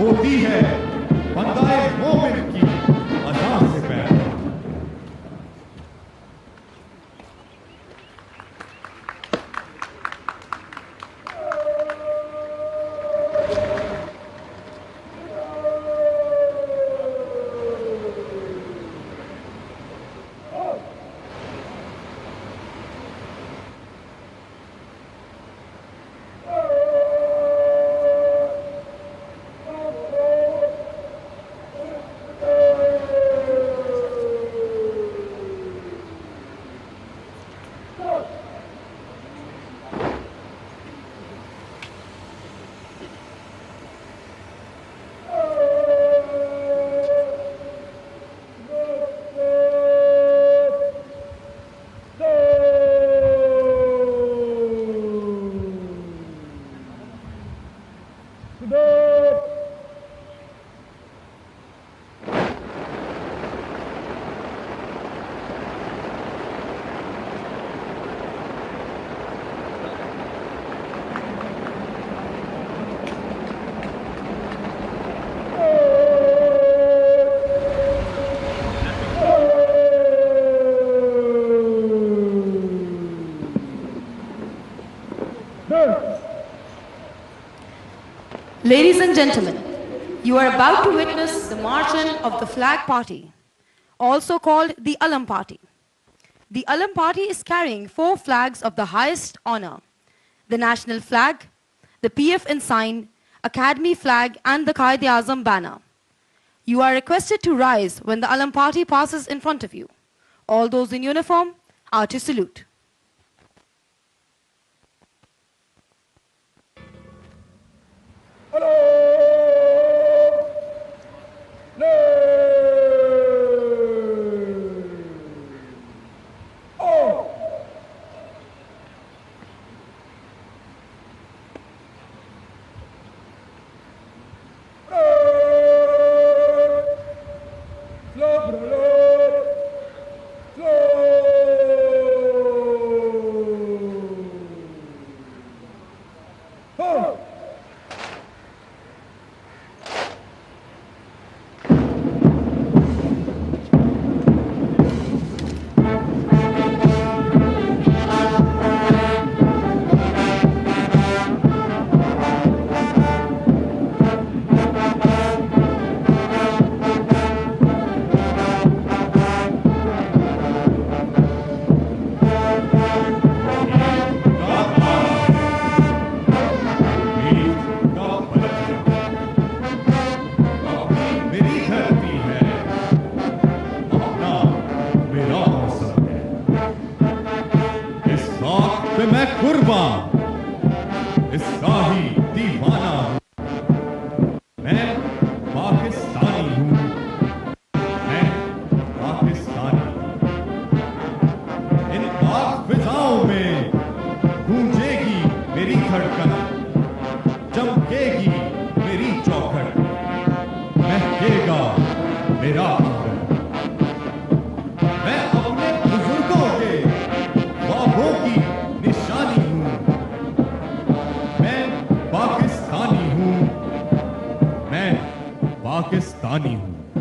होती है बंदाए मोमिन की अज़ान से पैदा। Ladies and gentlemen, you are about to witness the march-in of the flag party, also called the Alam party. The Alam party is carrying 4 flags of the highest honor: the national flag, the PF ensign, Academy flag, and the Quaid-e-Azam banner. You are requested to rise when the Alam party passes in front of you. All those in uniform are to salute. Pakistani हूं।